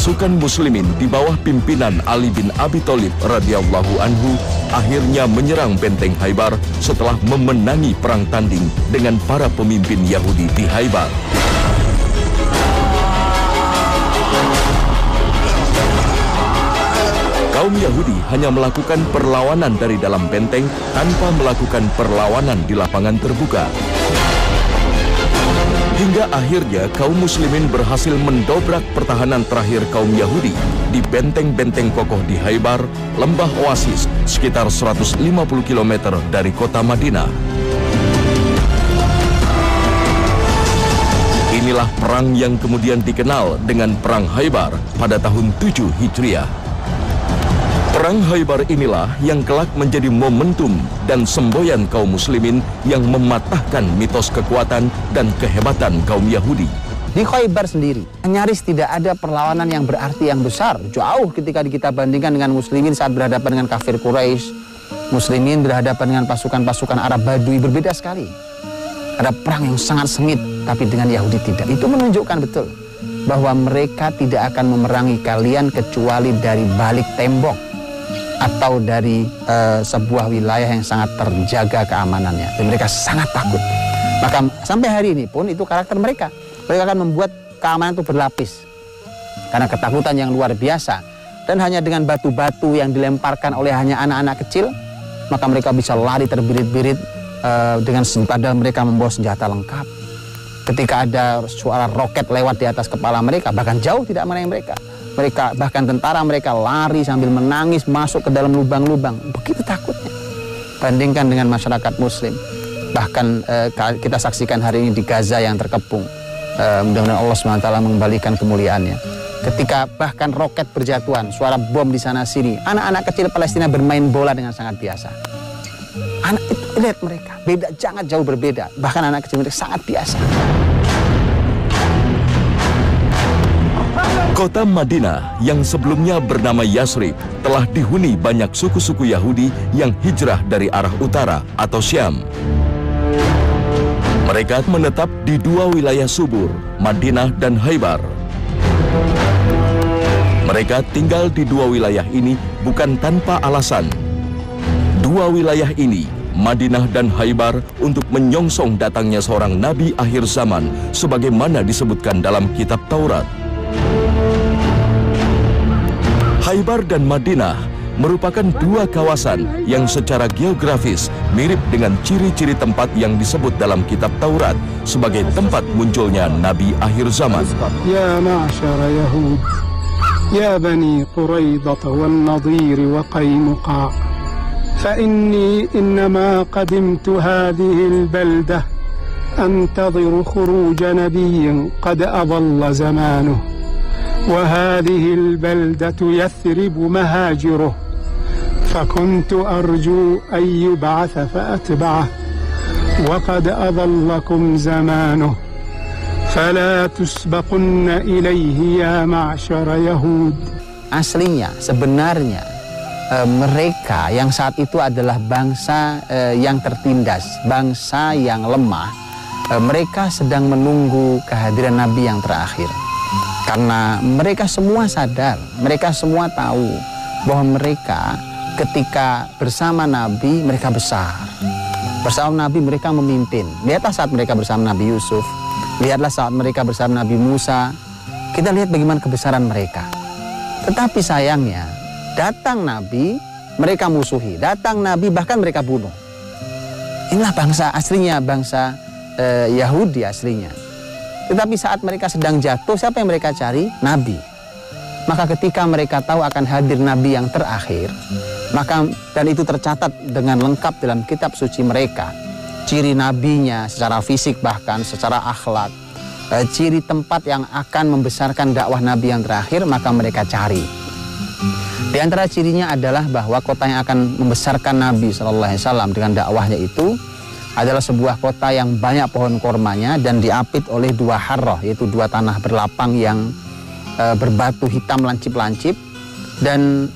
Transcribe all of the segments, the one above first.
Pasukan muslimin di bawah pimpinan Ali bin Abi Thalib radhiyallahu anhu akhirnya menyerang benteng Khaybar setelah memenangi perang tanding dengan para pemimpin Yahudi di Khaybar. Kaum Yahudi hanya melakukan perlawanan dari dalam benteng tanpa melakukan perlawanan di lapangan terbuka. Hingga akhirnya kaum muslimin berhasil mendobrak pertahanan terakhir kaum Yahudi di benteng-benteng kokoh di Khaybar, lembah Oasis, sekitar 150 km dari kota Madinah. Inilah perang yang kemudian dikenal dengan Perang Khaybar pada tahun 7 Hijriah. Perang Khaybar inilah yang kelak menjadi momentum dan semboyan kaum muslimin yang mematahkan mitos kekuatan dan kehebatan kaum Yahudi. Di Khaybar sendiri, nyaris tidak ada perlawanan yang berarti yang besar. Jauh ketika kita bandingkan dengan muslimin saat berhadapan dengan kafir Quraisy. Muslimin berhadapan dengan pasukan-pasukan Arab Badui, berbeda sekali. Ada perang yang sangat sengit, tapi dengan Yahudi tidak. Itu menunjukkan betul bahwa mereka tidak akan memerangi kalian kecuali dari balik tembok atau dari sebuah wilayah yang sangat terjaga keamanannya. Dan mereka sangat takut. Maka sampai hari ini pun itu karakter mereka. Mereka akan membuat keamanan itu berlapis. Karena ketakutan yang luar biasa. Dan hanya dengan batu-batu yang dilemparkan oleh hanya anak-anak kecil, maka mereka bisa lari terbirit-birit dengan padahal mereka membawa senjata lengkap. Ketika ada suara roket lewat di atas kepala mereka, bahkan jauh tidak mengenai mereka. Mereka, bahkan tentara mereka lari sambil menangis masuk ke dalam lubang-lubang. Begitu takutnya. Bandingkan dengan masyarakat muslim. Bahkan kita saksikan hari ini di Gaza yang terkepung. Mudah-mudahan Allah SWT mengembalikan kemuliaannya. Ketika bahkan roket berjatuhan, suara bom di sana sini, anak-anak kecil Palestina bermain bola dengan sangat biasa. Anak itu, lihat mereka, beda, sangat jauh berbeda. Bahkan anak kecil mereka sangat biasa. Kota Madinah yang sebelumnya bernama Yasrib telah dihuni banyak suku-suku Yahudi yang hijrah dari arah utara atau Syam. Mereka menetap di dua wilayah subur, Madinah dan Khaybar. Mereka tinggal di dua wilayah ini bukan tanpa alasan. Dua wilayah ini, Madinah dan Khaybar, untuk menyongsong datangnya seorang nabi akhir zaman sebagaimana disebutkan dalam kitab Taurat. Khaybar dan Madinah merupakan dua kawasan yang secara geografis mirip dengan ciri-ciri tempat yang disebut dalam kitab Taurat sebagai tempat munculnya Nabi akhir zaman. Ya ma'asyara Yahud, ya bani Quraidah wal Nadir wa Qainuqa, fa inni innama qadimtu hadhihi al-baldah antadhiru khuruj nabiyyin qad adalla zamanuh. وهذه البلدة يثرب مهاجره فكنت أرجو أن يبعث فأتبعه وقد أضلكم زمانه فلا تسبقن إليه يا معشر يهود. Aslinya, sebenarnya mereka yang saat itu adalah bangsa yang tertindas, bangsa yang lemah. Mereka sedang menunggu kehadiran Nabi yang terakhir. Karena mereka semua sadar, mereka semua tahu bahwa mereka ketika bersama Nabi, mereka besar. Bersama Nabi mereka memimpin. Lihatlah saat mereka bersama Nabi Yusuf, lihatlah saat mereka bersama Nabi Musa. Kita lihat bagaimana kebesaran mereka. Tetapi sayangnya, datang Nabi, mereka musuhi. Datang Nabi, bahkan mereka bunuh. Inilah bangsa aslinya, bangsa Yahudi aslinya. Tetapi saat mereka sedang jatuh, siapa yang mereka cari? Nabi. Maka ketika mereka tahu akan hadir Nabi yang terakhir, maka dan itu tercatat dengan lengkap dalam kitab suci mereka. Ciri Nabinya secara fisik bahkan secara akhlak, ciri tempat yang akan membesarkan dakwah Nabi yang terakhir, maka mereka cari. Di antara cirinya adalah bahwa kota yang akan membesarkan Nabi SAW dengan dakwahnya itu adalah sebuah kota yang banyak pohon kormanya dan diapit oleh dua harroh, yaitu dua tanah berlapang yang berbatu hitam lancip-lancip. Dan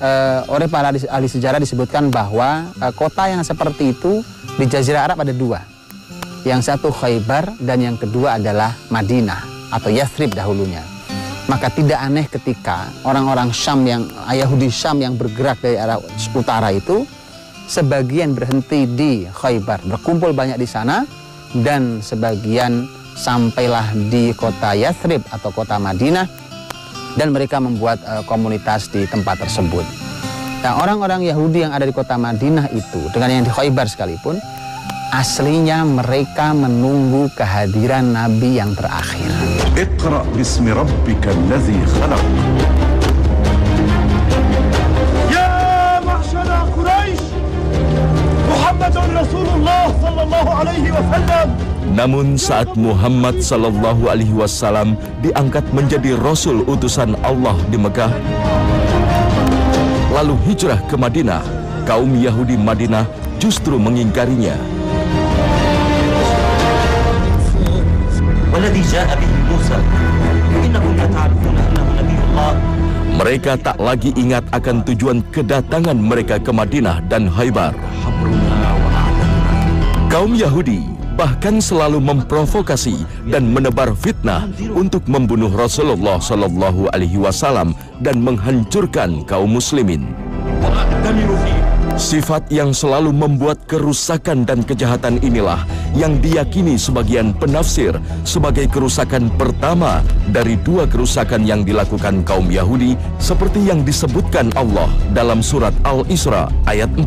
oleh para ahli sejarah disebutkan bahwa kota yang seperti itu di Jazirah Arab ada dua. Yang satu Khaybar dan yang kedua adalah Madinah atau Yathrib dahulunya. Maka tidak aneh ketika orang-orang Syam Yahudi Syam yang bergerak dari arah utara itu sebagian berhenti di Khaybar, berkumpul banyak di sana, dan sebagian sampailah di kota Yathrib atau kota Madinah, dan mereka membuat komunitas di tempat tersebut. Nah, orang-orang Yahudi yang ada di kota Madinah itu dengan yang di Khaybar sekalipun, aslinya mereka menunggu kehadiran Nabi yang terakhir. Iqra bismi rabbika allazi khalaq. Ya ma'syara Quraisy, Muhammadun Rasulullah sallallahu alaihi wasallam. Namun saat Muhammad sallallahu alaihi wasallam diangkat menjadi Rasul utusan Allah di Mekah, lalu hijrah ke Madinah, kaum Yahudi Madinah justru mengingkarinya. Mereka tak lagi ingat akan tujuan kedatangan mereka ke Madinah dan Khaybar. Kaum Yahudi bahkan selalu memprovokasi dan menebar fitnah untuk membunuh Rasulullah Shallallahu Alaihi Wasallam dan menghancurkan kaum muslimin. Sifat yang selalu membuat kerusakan dan kejahatan inilah yang diyakini sebagian penafsir sebagai kerusakan pertama dari dua kerusakan yang dilakukan kaum Yahudi seperti yang disebutkan Allah dalam surat Al-Isra ayat 4.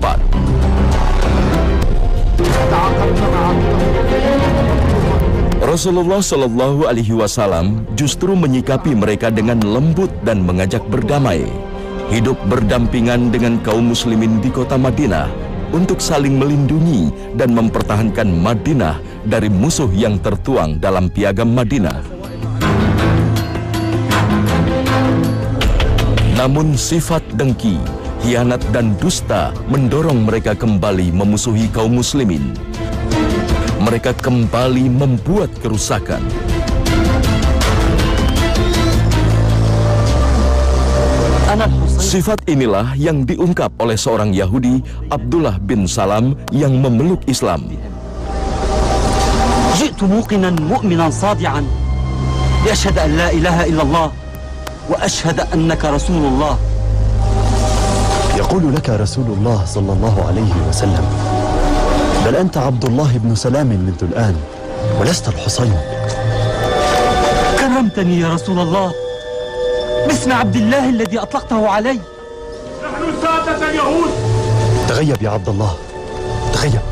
Rasulullah Shallallahu Alaihi Wasallam justru menyikapi mereka dengan lembut dan mengajak berdamai, hidup berdampingan dengan kaum muslimin di kota Madinah untuk saling melindungi dan mempertahankan Madinah dari musuh yang tertuang dalam piagam Madinah. Namun sifat dengki, khianat dan dusta mendorong mereka kembali memusuhi kaum muslimin. Mereka kembali membuat kerusakan. Sifat inilah yang diungkap oleh seorang Yahudi, Abdullah bin Salam, yang memeluk Islam. Ji'tu muqinan mu'minan sadi'an li'ashhadu an la ilaha illallah wa ashhadu annaka rasulullah. يقول لك رسول الله صلى الله عليه وسلم بل أنت عبد الله بن سلام منذ الآن ولست الحصين. كرمتني يا رسول الله باسم عبد الله الذي أطلقته علي. نحن سادة اليهود. تغيب يا عبد الله، تغيب.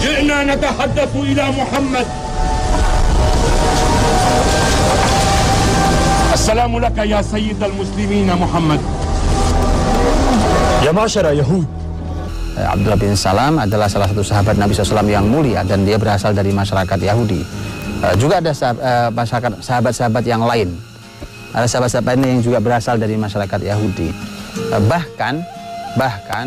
جئنا نتحدث إلى محمد. السلام لك يا سيد المسلمين محمد. يا معشر يهود. Abdullah bin Salam adalah salah satu sahabat Nabi SAW yang mulia dan dia berasal dari masyarakat Yahudi. Juga ada sahabat-sahabat yang lain. Ada sahabat-sahabat ini yang juga berasal dari masyarakat Yahudi. Bahkan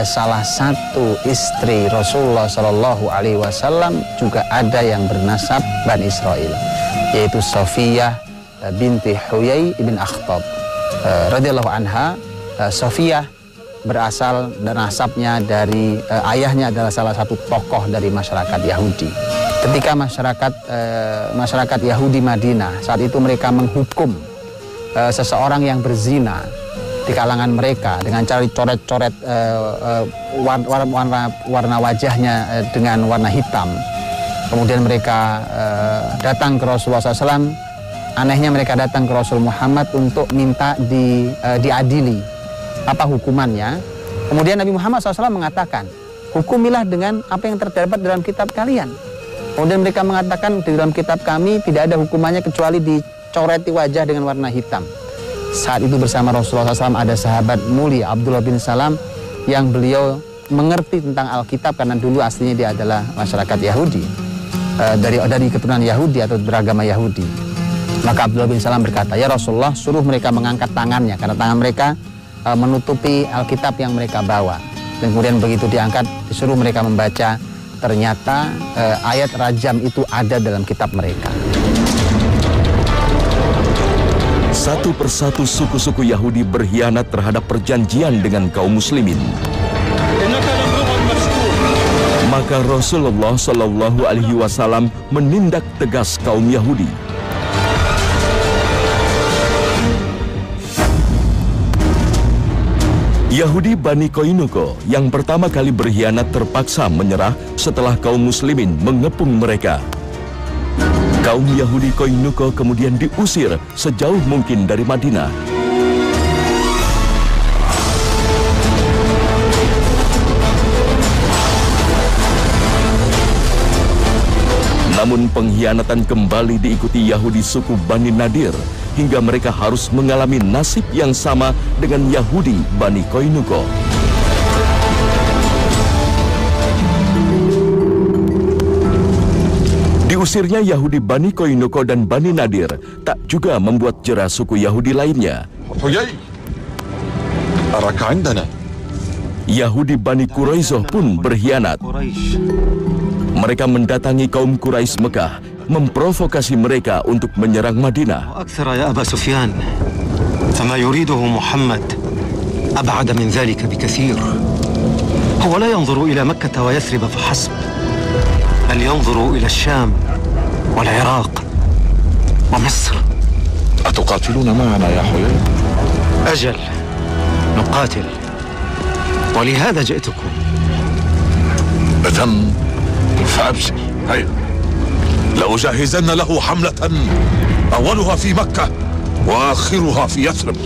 salah satu istri Rasulullah Shallallahu Alaihi Wasallam juga ada yang bernasab Bani Israel, yaitu Sofiyah binti Huyai ibn Akhtab radhiyallahu anha. Sofiyah berasal dan nasabnya dari ayahnya adalah salah satu tokoh dari masyarakat Yahudi. Ketika masyarakat Yahudi Madinah saat itu mereka menghukum seseorang yang berzina di kalangan mereka dengan cara dicoret-coret warna wajahnya dengan warna hitam. Kemudian mereka datang ke Rasulullah SAW. Anehnya mereka datang ke Rasul Muhammad untuk minta diadili apa hukumannya. Kemudian Nabi Muhammad SAW mengatakan, hukumilah dengan apa yang terdapat dalam kitab kalian. Kemudian mereka mengatakan, di dalam kitab kami tidak ada hukumannya kecuali dicoreti wajah dengan warna hitam. Saat itu bersama Rasulullah SAW ada sahabat mulia Abdullah bin Salam yang beliau mengerti tentang Alkitab karena dulu aslinya dia adalah masyarakat Yahudi, dari keturunan Yahudi atau beragama Yahudi. Maka Abdullah bin Salam berkata, ya Rasulullah, suruh mereka mengangkat tangannya karena tangan mereka menutupi Alkitab yang mereka bawa. Dan kemudian begitu diangkat, disuruh mereka membaca. Ternyata ayat rajam itu ada dalam kitab mereka. Satu persatu suku-suku Yahudi berkhianat terhadap perjanjian dengan kaum muslimin. Maka Rasulullah Shallallahu Alaihi Wasallam menindak tegas kaum Yahudi. Yahudi Bani Koinuko yang pertama kali berkhianat terpaksa menyerah setelah kaum muslimin mengepung mereka. Kaum Yahudi Koinuko kemudian diusir sejauh mungkin dari Madinah. Namun pengkhianatan kembali diikuti Yahudi suku Bani Nadir hingga mereka harus mengalami nasib yang sama dengan Yahudi Bani Koinuko. Diusirnya Yahudi Bani Koinuko dan Bani Nadir tak juga membuat jera suku Yahudi lainnya. Yahudi Bani Quraizoh pun berkhianat. Mereka mendatangi kaum Quraisy Mekah, memprovokasi mereka untuk menyerang Madinah. يا أبا سفيان فما يريده محمد أبعد من ذلك بكثير. هو لا ينظر إلى مكة ويثرب فحسب، بل ينظر إلى الشام والعراق ومصر. أتقاتلون معنا يا حيي؟ أجل نقاتل، ولهذا جئتكم. إذن فأبشر، هيا لأجهزن له حملة أولها في مكة وآخرها في يثرب.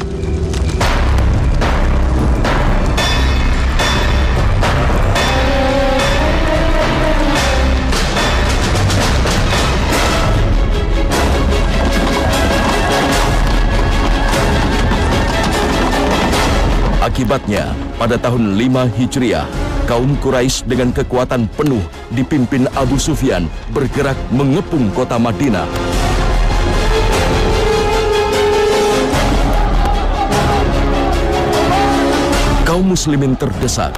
Akibatnya, pada tahun 5 Hijriah, kaum Quraisy dengan kekuatan penuh dipimpin Abu Sufyan bergerak mengepung kota Madinah. Kaum muslimin terdesak.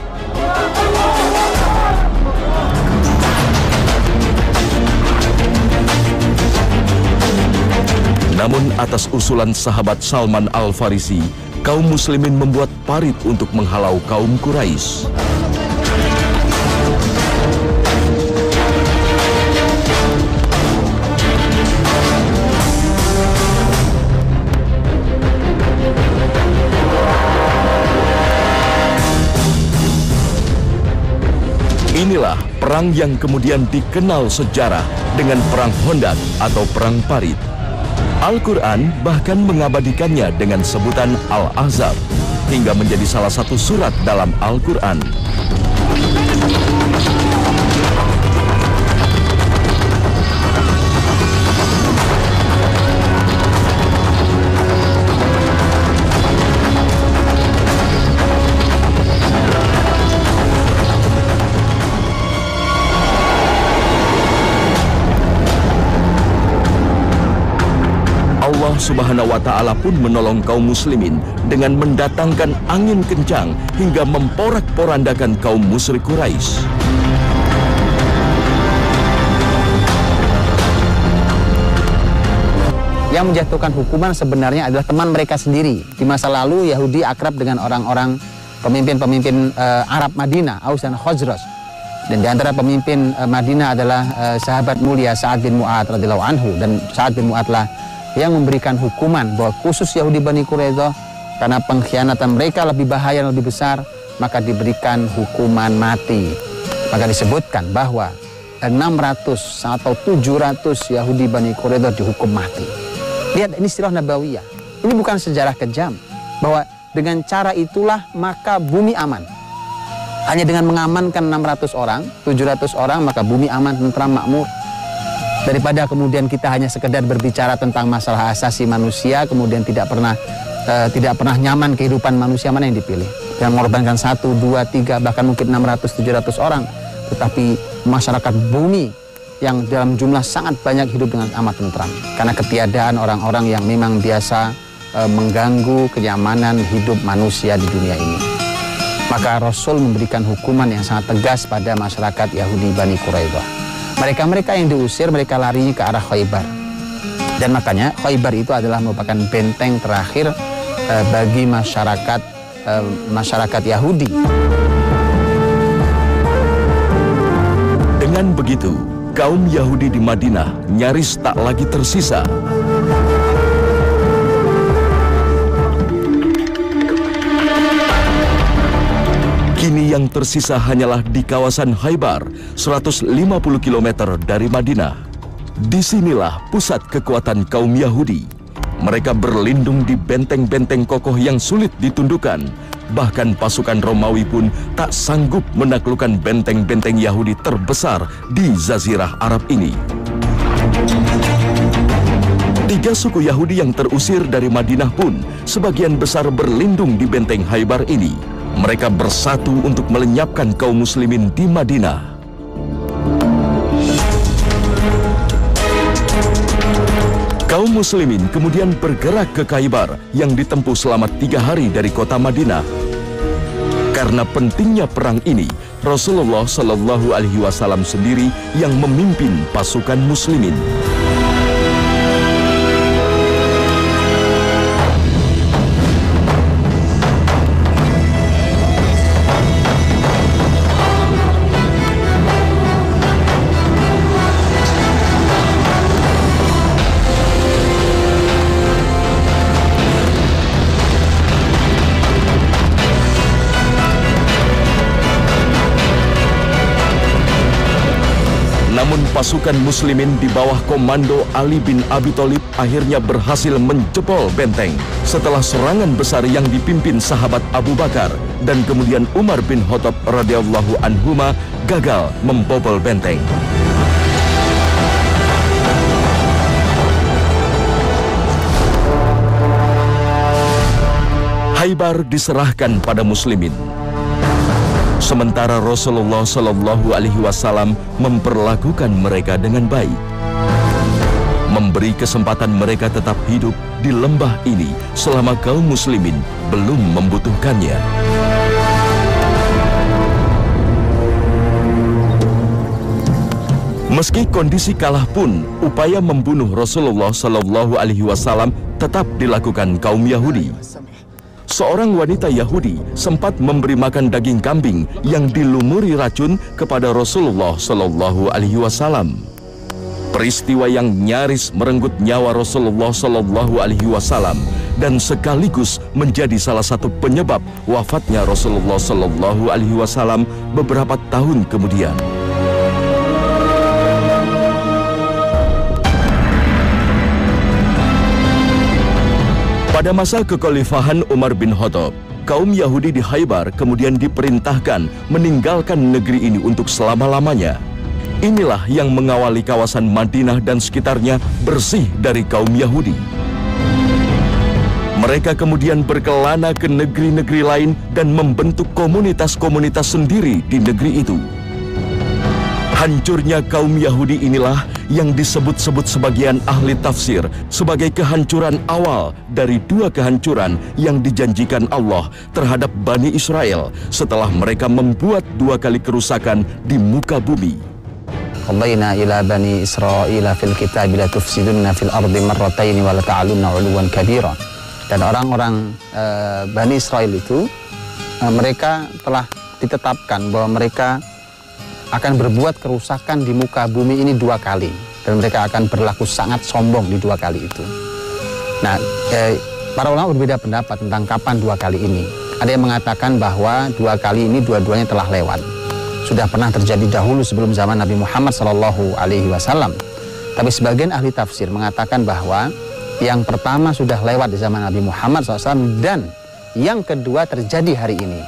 Namun atas usulan sahabat Salman Al-Farisi, kaum muslimin membuat parit untuk menghalau kaum Quraisy. Inilah perang yang kemudian dikenal sejarah dengan Perang Hondak atau Perang Parit. Al-Quran bahkan mengabadikannya dengan sebutan Al-Ahzab hingga menjadi salah satu surat dalam Al-Quran. Allah Subhanahu wa Ta'ala pun menolong kaum muslimin dengan mendatangkan angin kencang hingga memporak-porandakan kaum musyrik Quraisy. Yang menjatuhkan hukuman sebenarnya adalah teman mereka sendiri. Di masa lalu Yahudi akrab dengan orang-orang pemimpin-pemimpin Arab Madinah, Aus dan Khazraj. Dan di antara pemimpin Madinah adalah sahabat mulia Sa'ad bin Mu'adz radhiyallahu anhu, dan Sa'ad bin Mu'adz lah yang memberikan hukuman bahwa khusus Yahudi Bani Quraizoh karena pengkhianatan mereka lebih bahaya dan lebih besar, maka diberikan hukuman mati. Maka disebutkan bahwa 600 atau 700 Yahudi Bani Quraizoh dihukum mati. Lihat, ini sirah nabawiyah. Ini bukan sejarah kejam, bahwa dengan cara itulah maka bumi aman. Hanya dengan mengamankan 600 orang, 700 orang, maka bumi aman, tentram, makmur. Daripada kemudian kita hanya sekedar berbicara tentang masalah asasi manusia, kemudian tidak pernah nyaman kehidupan manusia, mana yang dipilih? Yang mengorbankan 1, 2, 3, bahkan mungkin 600, 700 orang. Tetapi masyarakat bumi yang dalam jumlah sangat banyak hidup dengan amat tentram. Karena ketiadaan orang-orang yang memang biasa mengganggu kenyamanan hidup manusia di dunia ini. Maka Rasul memberikan hukuman yang sangat tegas pada masyarakat Yahudi Bani Quraizoh. Mereka-mereka yang diusir, mereka larinya ke arah Khaybar. Dan makanya Khaybar itu adalah merupakan benteng terakhir bagi masyarakat Yahudi. Dengan begitu, kaum Yahudi di Madinah nyaris tak lagi tersisa. Kini yang tersisa hanyalah di kawasan Khaybar, 150 km dari Madinah. Disinilah pusat kekuatan kaum Yahudi. Mereka berlindung di benteng-benteng kokoh yang sulit ditundukkan. Bahkan pasukan Romawi pun tak sanggup menaklukkan benteng-benteng Yahudi terbesar di Jazirah Arab ini. 3 suku Yahudi yang terusir dari Madinah pun sebagian besar berlindung di benteng Khaybar ini. Mereka bersatu untuk melenyapkan kaum muslimin di Madinah. Kaum muslimin kemudian bergerak ke Khaybar yang ditempuh selama 3 hari dari kota Madinah. Karena pentingnya perang ini, Rasulullah Shallallahu Alaihi Wasallam sendiri yang memimpin pasukan muslimin. Namun pasukan muslimin di bawah komando Ali bin Abi Thalib akhirnya berhasil menjebol benteng setelah serangan besar yang dipimpin sahabat Abu Bakar dan kemudian Umar bin Khattab radhiyallahu anhuma gagal membobol benteng. Khaybar diserahkan pada muslimin. Sementara Rasulullah Shallallahu Alaihi Wasallam memperlakukan mereka dengan baik, memberi kesempatan mereka tetap hidup di lembah ini selama kaum muslimin belum membutuhkannya. Meski kondisi kalah pun, upaya membunuh Rasulullah Shallallahu Alaihi Wasallam tetap dilakukan kaum Yahudi. Seorang wanita Yahudi sempat memberi makan daging kambing yang dilumuri racun kepada Rasulullah Shallallahu Alaihi Wasallam. Peristiwa yang nyaris merenggut nyawa Rasulullah Shallallahu Alaihi Wasallam dan sekaligus menjadi salah satu penyebab wafatnya Rasulullah Shallallahu Alaihi Wasallam beberapa tahun kemudian. Pada masa kekhalifahan Umar bin Khattab, kaum Yahudi di Khaybar kemudian diperintahkan meninggalkan negeri ini untuk selama-lamanya. Inilah yang mengawali kawasan Madinah dan sekitarnya bersih dari kaum Yahudi. Mereka kemudian berkelana ke negeri-negeri lain dan membentuk komunitas-komunitas sendiri di negeri itu. Hancurnya kaum Yahudi inilah yang disebut-sebut sebagian ahli tafsir sebagai kehancuran awal dari 2 kehancuran yang dijanjikan Allah terhadap Bani Israel setelah mereka membuat 2 kali kerusakan di muka bumi. Qadayna ila Bani Israil fil kitab la tufsidunna fil ardi marratayn wa la ta'alunna 'uluwan kabira. Dan orang-orang Bani Israel itu mereka telah ditetapkan bahwa mereka akan berbuat kerusakan di muka bumi ini 2 kali dan mereka akan berlaku sangat sombong di 2 kali itu. Nah, para ulama berbeda pendapat tentang kapan 2 kali ini. Ada yang mengatakan bahwa 2 kali ini dua-duanya telah lewat, sudah pernah terjadi dahulu sebelum zaman Nabi Muhammad SAW. Tapi sebagian ahli tafsir mengatakan bahwa yang pertama sudah lewat di zaman Nabi Muhammad SAW dan yang kedua terjadi hari ini.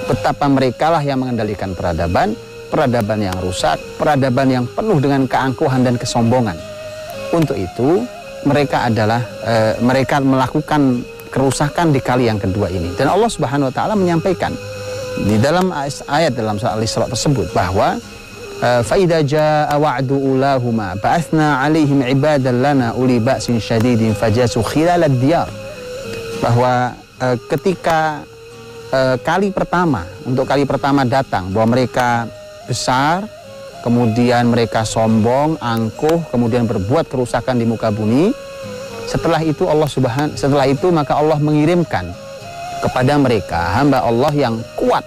Betapa merekalah yang mengendalikan peradaban yang rusak, peradaban yang penuh dengan keangkuhan dan kesombongan. Untuk itu, mereka melakukan kerusakan di kali yang kedua ini. Dan Allah Subhanahu wa taala menyampaikan di dalam ayat dalam surah Al-Isra tersebut bahwa fa idza jaa wa'du ulahuma ba'atsna 'alaihim 'ibadan lana uli ba'sin syadidin fajasu khilalad diyar. Bahwa ketika kali pertama datang bahwa mereka besar, kemudian mereka sombong, angkuh, kemudian berbuat kerusakan di muka bumi. Setelah itu maka Allah mengirimkan kepada mereka hamba Allah yang kuat,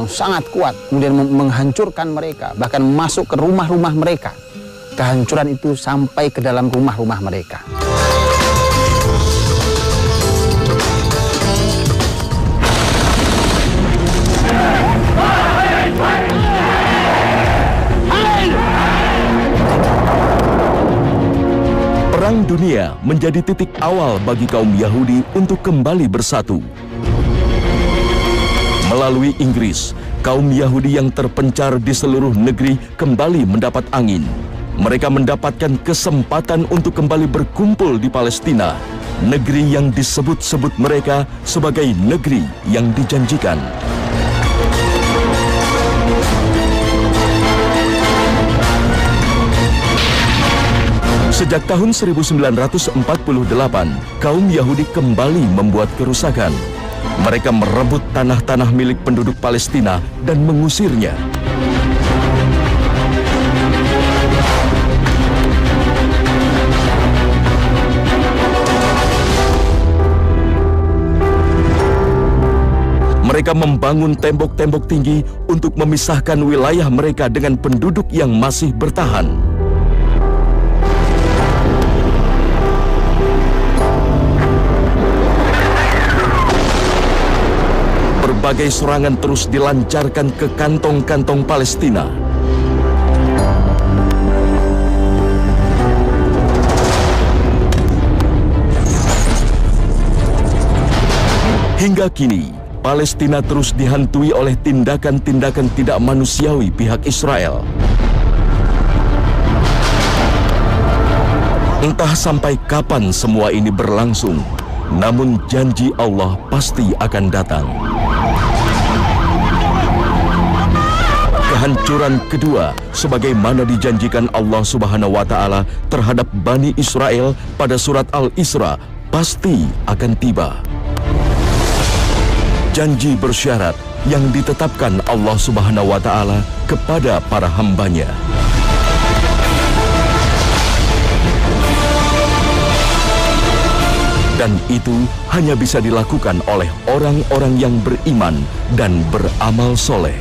yang sangat kuat, kemudian menghancurkan mereka, bahkan masuk ke rumah-rumah mereka. Kehancuran itu sampai ke dalam rumah-rumah mereka. Perang Dunia menjadi titik awal bagi kaum Yahudi untuk kembali bersatu. Melalui Inggris, kaum Yahudi yang terpencar di seluruh negeri kembali mendapat angin. Mereka mendapatkan kesempatan untuk kembali berkumpul di Palestina, negeri yang disebut-sebut mereka sebagai negeri yang dijanjikan. Sejak tahun 1948, kaum Yahudi kembali membuat kerusakan. Mereka merebut tanah-tanah milik penduduk Palestina dan mengusirnya. Mereka membangun tembok-tembok tinggi untuk memisahkan wilayah mereka dengan penduduk yang masih bertahan. Berbagai serangan terus dilancarkan ke kantong-kantong Palestina. Hingga kini, Palestina terus dihantui oleh tindakan-tindakan tidak manusiawi pihak Israel. Entah sampai kapan semua ini berlangsung, namun janji Allah pasti akan datang. Kehancuran kedua, sebagaimana dijanjikan Allah Subhanahu wa Ta'ala terhadap Bani Israel pada surat Al-Isra, pasti akan tiba. Janji bersyarat yang ditetapkan Allah Subhanahu wa Ta'ala kepada para hambanya. Dan itu hanya bisa dilakukan oleh orang-orang yang beriman dan beramal soleh.